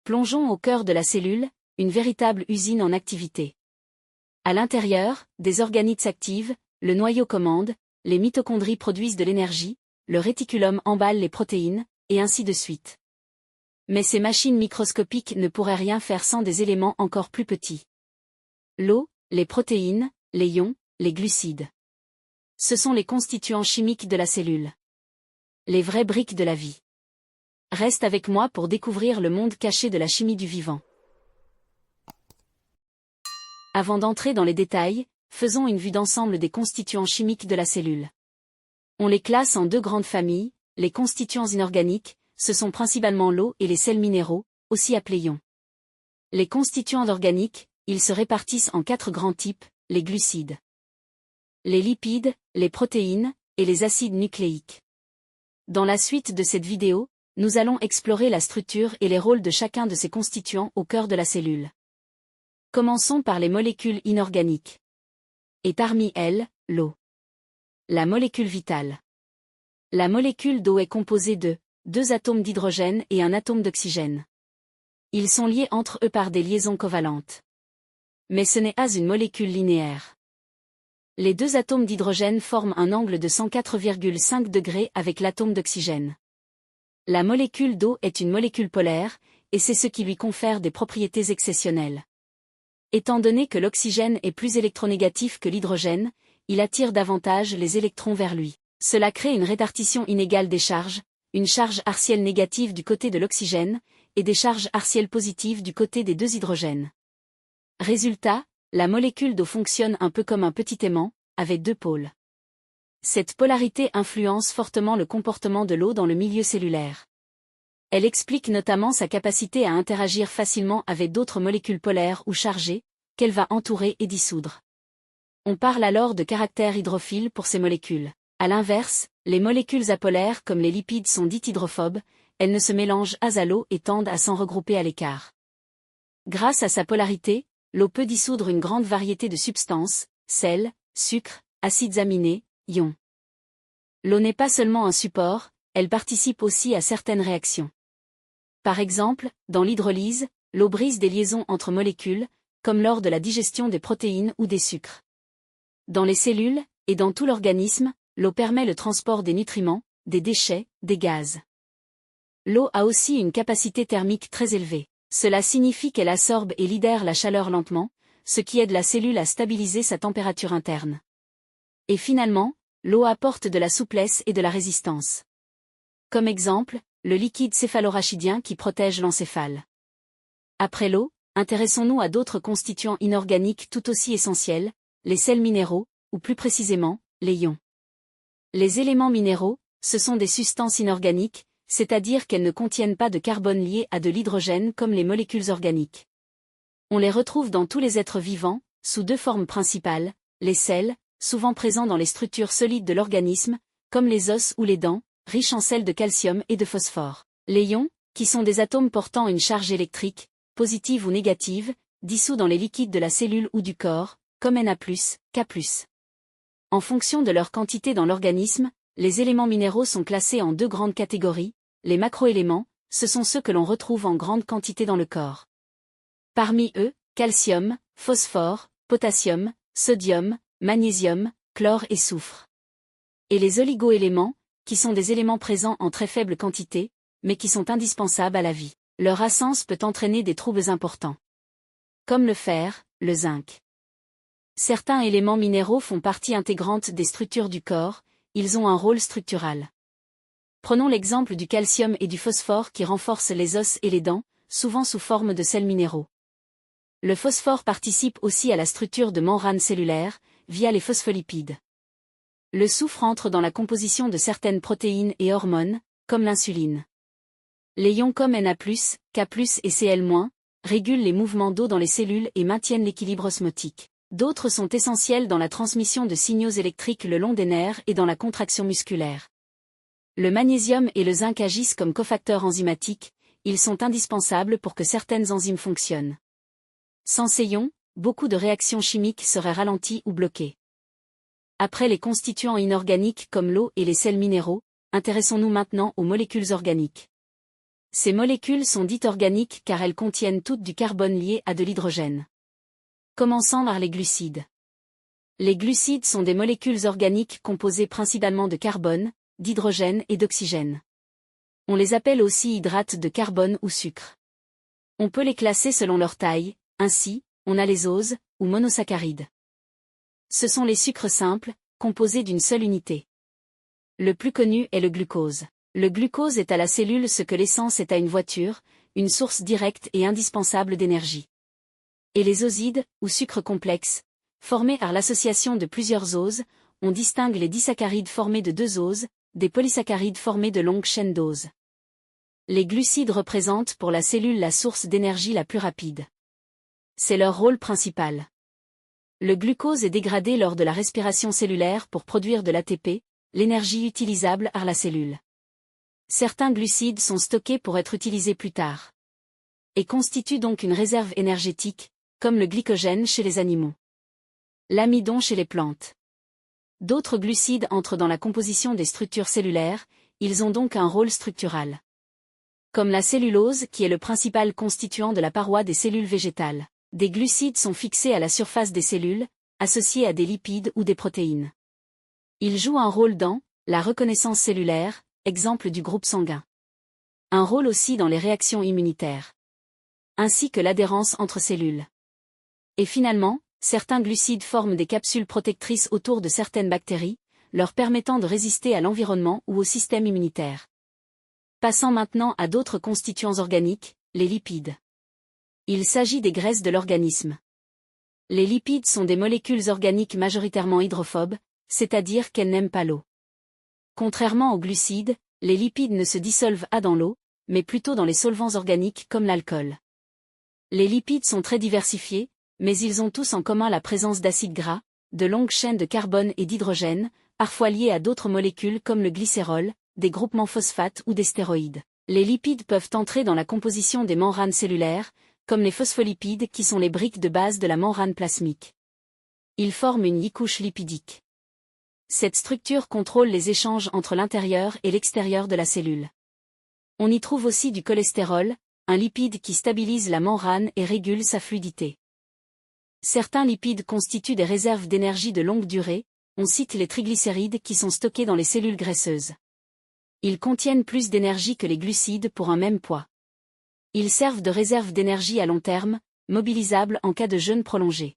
Plongeons au cœur de la cellule, une véritable usine en activité. À l'intérieur, des organites s'activent, le noyau commande, les mitochondries produisent de l'énergie, le réticulum emballe les protéines, et ainsi de suite. Mais ces machines microscopiques ne pourraient rien faire sans des éléments encore plus petits. L'eau, les protéines, les ions, les glucides. Ce sont les constituants chimiques de la cellule. Les vraies briques de la vie. Reste avec moi pour découvrir le monde caché de la chimie du vivant. Avant d'entrer dans les détails, faisons une vue d'ensemble des constituants chimiques de la cellule. On les classe en deux grandes familles, les constituants inorganiques, ce sont principalement l'eau et les sels minéraux, aussi appelés ions. Les constituants organiques, ils se répartissent en quatre grands types, les glucides, les lipides, les protéines, et les acides nucléiques. Dans la suite de cette vidéo, nous allons explorer la structure et les rôles de chacun de ces constituants au cœur de la cellule. Commençons par les molécules inorganiques. Et parmi elles, l'eau. La molécule vitale. La molécule d'eau est composée de 2 atomes d'hydrogène et un atome d'oxygène. Ils sont liés entre eux par des liaisons covalentes. Mais ce n'est pas une molécule linéaire. Les 2 atomes d'hydrogène forment un angle de 104,5 degrés avec l'atome d'oxygène. La molécule d'eau est une molécule polaire, et c'est ce qui lui confère des propriétés exceptionnelles. Étant donné que l'oxygène est plus électronégatif que l'hydrogène, il attire davantage les électrons vers lui. Cela crée une répartition inégale des charges, une charge partielle négative du côté de l'oxygène, et des charges partielles positives du côté des 2 hydrogènes. Résultat, la molécule d'eau fonctionne un peu comme un petit aimant, avec 2 pôles. Cette polarité influence fortement le comportement de l'eau dans le milieu cellulaire. Elle explique notamment sa capacité à interagir facilement avec d'autres molécules polaires ou chargées, qu'elle va entourer et dissoudre. On parle alors de caractère hydrophile pour ces molécules. À l'inverse, les molécules apolaires comme les lipides sont dites hydrophobes, elles ne se mélangent pas à l'eau et tendent à s'en regrouper à l'écart. Grâce à sa polarité, l'eau peut dissoudre une grande variété de substances, sels, sucres, acides aminés, ions. L'eau n'est pas seulement un support, elle participe aussi à certaines réactions. Par exemple, dans l'hydrolyse, l'eau brise des liaisons entre molécules, comme lors de la digestion des protéines ou des sucres. Dans les cellules, et dans tout l'organisme, l'eau permet le transport des nutriments, des déchets, des gaz. L'eau a aussi une capacité thermique très élevée. Cela signifie qu'elle absorbe et libère la chaleur lentement, ce qui aide la cellule à stabiliser sa température interne. Et finalement, l'eau apporte de la souplesse et de la résistance. Comme exemple, le liquide céphalorachidien qui protège l'encéphale. Après l'eau, intéressons-nous à d'autres constituants inorganiques tout aussi essentiels, les sels minéraux, ou plus précisément, les ions. Les éléments minéraux, ce sont des substances inorganiques, c'est-à-dire qu'elles ne contiennent pas de carbone lié à de l'hydrogène comme les molécules organiques. On les retrouve dans tous les êtres vivants, sous 2 formes principales, les sels, souvent présents dans les structures solides de l'organisme, comme les os ou les dents, riches en sels de calcium et de phosphore. Les ions, qui sont des atomes portant une charge électrique, positive ou négative, dissous dans les liquides de la cellule ou du corps, comme Na+, K+. En fonction de leur quantité dans l'organisme, les éléments minéraux sont classés en 2 grandes catégories. Les macroéléments, ce sont ceux que l'on retrouve en grande quantité dans le corps. Parmi eux, calcium, phosphore, potassium, sodium, magnésium, chlore et soufre. Et les oligoéléments, qui sont des éléments présents en très faible quantité, mais qui sont indispensables à la vie. Leur absence peut entraîner des troubles importants. Comme le fer, le zinc. Certains éléments minéraux font partie intégrante des structures du corps, ils ont un rôle structural. Prenons l'exemple du calcium et du phosphore qui renforcent les os et les dents, souvent sous forme de sels minéraux. Le phosphore participe aussi à la structure de membranes cellulaires, via les phospholipides. Le soufre entre dans la composition de certaines protéines et hormones, comme l'insuline. Les ions comme Na+, K+, et Cl-, régulent les mouvements d'eau dans les cellules et maintiennent l'équilibre osmotique. D'autres sont essentiels dans la transmission de signaux électriques le long des nerfs et dans la contraction musculaire. Le magnésium et le zinc agissent comme cofacteurs enzymatiques, ils sont indispensables pour que certaines enzymes fonctionnent. Sans ces ions, beaucoup de réactions chimiques seraient ralenties ou bloquées. Après les constituants inorganiques comme l'eau et les sels minéraux, intéressons-nous maintenant aux molécules organiques. Ces molécules sont dites organiques car elles contiennent toutes du carbone lié à de l'hydrogène. Commençons par les glucides. Les glucides sont des molécules organiques composées principalement de carbone, d'hydrogène et d'oxygène. On les appelle aussi hydrates de carbone ou sucre. On peut les classer selon leur taille, ainsi, on a les oses, ou monosaccharides. Ce sont les sucres simples, composés d'une seule unité. Le plus connu est le glucose. Le glucose est à la cellule ce que l'essence est à une voiture, une source directe et indispensable d'énergie. Et les osides, ou sucres complexes, formés par l'association de plusieurs oses, on distingue les disaccharides formés de deux oses, des polysaccharides formés de longues chaînes d'oses. Les glucides représentent pour la cellule la source d'énergie la plus rapide. C'est leur rôle principal. Le glucose est dégradé lors de la respiration cellulaire pour produire de l'ATP, l'énergie utilisable par la cellule. Certains glucides sont stockés pour être utilisés plus tard. Et constituent donc une réserve énergétique, comme le glycogène chez les animaux. L'amidon chez les plantes. D'autres glucides entrent dans la composition des structures cellulaires, ils ont donc un rôle structural. Comme la cellulose qui est le principal constituant de la paroi des cellules végétales. Des glucides sont fixés à la surface des cellules, associés à des lipides ou des protéines. Ils jouent un rôle dans la reconnaissance cellulaire, exemple du groupe sanguin. Un rôle aussi dans les réactions immunitaires. Ainsi que l'adhérence entre cellules. Et finalement, certains glucides forment des capsules protectrices autour de certaines bactéries, leur permettant de résister à l'environnement ou au système immunitaire. Passons maintenant à d'autres constituants organiques, les lipides. Il s'agit des graisses de l'organisme. Les lipides sont des molécules organiques majoritairement hydrophobes, c'est-à-dire qu'elles n'aiment pas l'eau. Contrairement aux glucides, les lipides ne se dissolvent pas dans l'eau, mais plutôt dans les solvants organiques comme l'alcool. Les lipides sont très diversifiés, mais ils ont tous en commun la présence d'acides gras, de longues chaînes de carbone et d'hydrogène, parfois liés à d'autres molécules comme le glycérol, des groupements phosphates ou des stéroïdes. Les lipides peuvent entrer dans la composition des membranes cellulaires, comme les phospholipides qui sont les briques de base de la membrane plasmique. Ils forment une couche lipidique. Cette structure contrôle les échanges entre l'intérieur et l'extérieur de la cellule. On y trouve aussi du cholestérol, un lipide qui stabilise la membrane et régule sa fluidité. Certains lipides constituent des réserves d'énergie de longue durée, on cite les triglycérides qui sont stockés dans les cellules graisseuses. Ils contiennent plus d'énergie que les glucides pour un même poids. Ils servent de réserve d'énergie à long terme, mobilisables en cas de jeûne prolongé.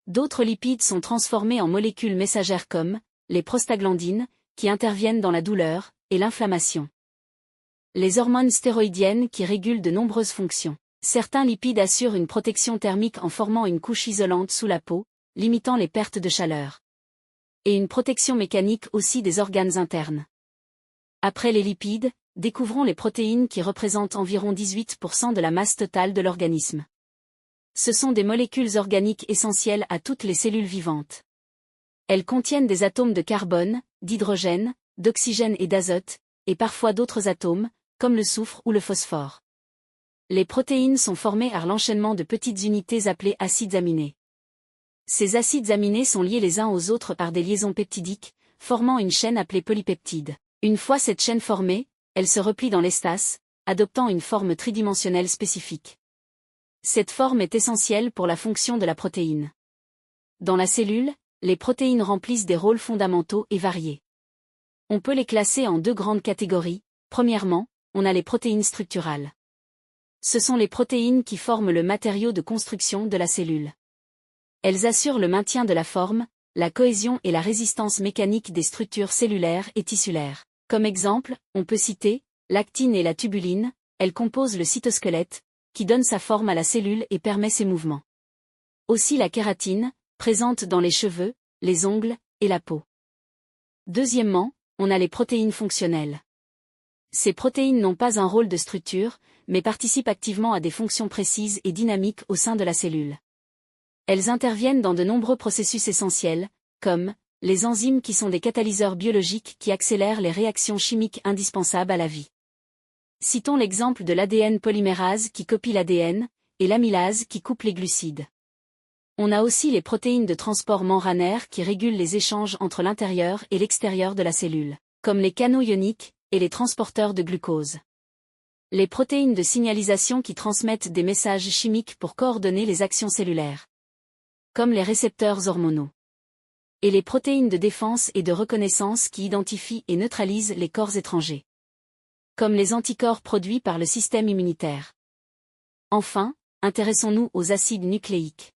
D'autres lipides sont transformés en molécules messagères comme les prostaglandines, qui interviennent dans la douleur et l'inflammation. Les hormones stéroïdiennes qui régulent de nombreuses fonctions. Certains lipides assurent une protection thermique en formant une couche isolante sous la peau, limitant les pertes de chaleur. Et une protection mécanique aussi des organes internes. Après les lipides, découvrons les protéines qui représentent environ 18% de la masse totale de l'organisme. Ce sont des molécules organiques essentielles à toutes les cellules vivantes. Elles contiennent des atomes de carbone, d'hydrogène, d'oxygène et d'azote, et parfois d'autres atomes, comme le soufre ou le phosphore. Les protéines sont formées par l'enchaînement de petites unités appelées acides aminés. Ces acides aminés sont liés les uns aux autres par des liaisons peptidiques, formant une chaîne appelée polypeptide. Une fois cette chaîne formée, elle se replie dans l'espace, adoptant une forme tridimensionnelle spécifique. Cette forme est essentielle pour la fonction de la protéine. Dans la cellule, les protéines remplissent des rôles fondamentaux et variés. On peut les classer en deux grandes catégories. Premièrement, on a les protéines structurales. Ce sont les protéines qui forment le matériau de construction de la cellule. Elles assurent le maintien de la forme, la cohésion et la résistance mécanique des structures cellulaires et tissulaires. Comme exemple, on peut citer l'actine et la tubuline, elles composent le cytosquelette, qui donne sa forme à la cellule et permet ses mouvements. Aussi la kératine, présente dans les cheveux, les ongles et la peau. Deuxièmement, on a les protéines fonctionnelles. Ces protéines n'ont pas un rôle de structure, mais participent activement à des fonctions précises et dynamiques au sein de la cellule. Elles interviennent dans de nombreux processus essentiels, comme les enzymes qui sont des catalyseurs biologiques qui accélèrent les réactions chimiques indispensables à la vie. Citons l'exemple de l'ADN polymérase qui copie l'ADN, et l'amylase qui coupe les glucides. On a aussi les protéines de transport membranaire qui régulent les échanges entre l'intérieur et l'extérieur de la cellule, comme les canaux ioniques et les transporteurs de glucose. Les protéines de signalisation qui transmettent des messages chimiques pour coordonner les actions cellulaires. Comme les récepteurs hormonaux. Et les protéines de défense et de reconnaissance qui identifient et neutralisent les corps étrangers. Comme les anticorps produits par le système immunitaire. Enfin, intéressons-nous aux acides nucléiques.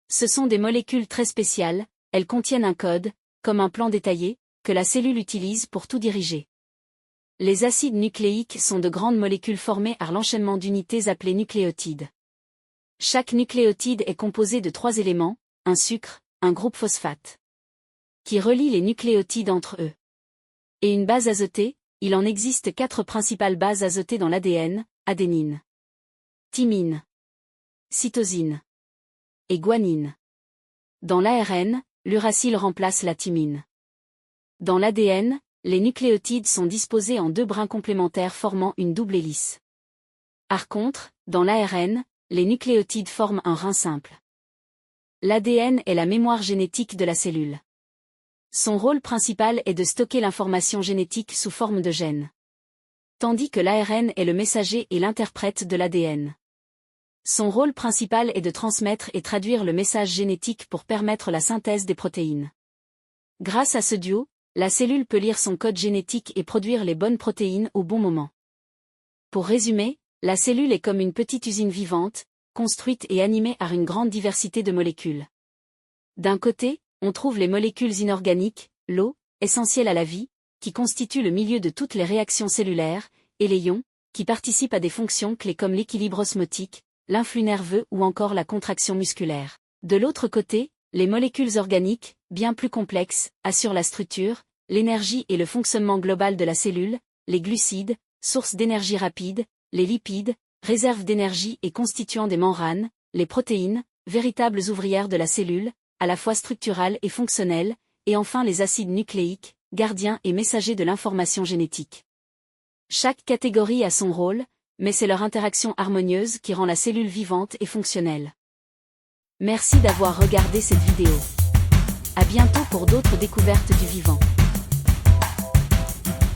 Ce sont des molécules très spéciales, elles contiennent un code, comme un plan détaillé, que la cellule utilise pour tout diriger. Les acides nucléiques sont de grandes molécules formées par l'enchaînement d'unités appelées nucléotides. Chaque nucléotide est composé de 3 éléments, un sucre, un groupe phosphate, qui relie les nucléotides entre eux. Et une base azotée, il en existe 4 principales bases azotées dans l'ADN, adénine, thymine, cytosine et guanine. Dans l'ARN, l'uracile remplace la thymine. Dans l'ADN, les nucléotides sont disposés en 2 brins complémentaires formant une double hélice. Par contre, dans l'ARN, les nucléotides forment un rein simple. L'ADN est la mémoire génétique de la cellule. Son rôle principal est de stocker l'information génétique sous forme de gènes. Tandis que l'ARN est le messager et l'interprète de l'ADN. Son rôle principal est de transmettre et traduire le message génétique pour permettre la synthèse des protéines. Grâce à ce duo, la cellule peut lire son code génétique et produire les bonnes protéines au bon moment. Pour résumer, la cellule est comme une petite usine vivante, construite et animée par une grande diversité de molécules. D'un côté, on trouve les molécules inorganiques, l'eau, essentielle à la vie, qui constitue le milieu de toutes les réactions cellulaires, et les ions, qui participent à des fonctions clés comme l'équilibre osmotique, l'influx nerveux ou encore la contraction musculaire. De l'autre côté, les molécules organiques, bien plus complexes, assurent la structure, l'énergie et le fonctionnement global de la cellule, les glucides, sources d'énergie rapide, les lipides, réserves d'énergie et constituants des membranes, les protéines, véritables ouvrières de la cellule, à la fois structurales et fonctionnelles, et enfin les acides nucléiques, gardiens et messagers de l'information génétique. Chaque catégorie a son rôle, mais c'est leur interaction harmonieuse qui rend la cellule vivante et fonctionnelle. Merci d'avoir regardé cette vidéo. À bientôt pour d'autres découvertes du vivant.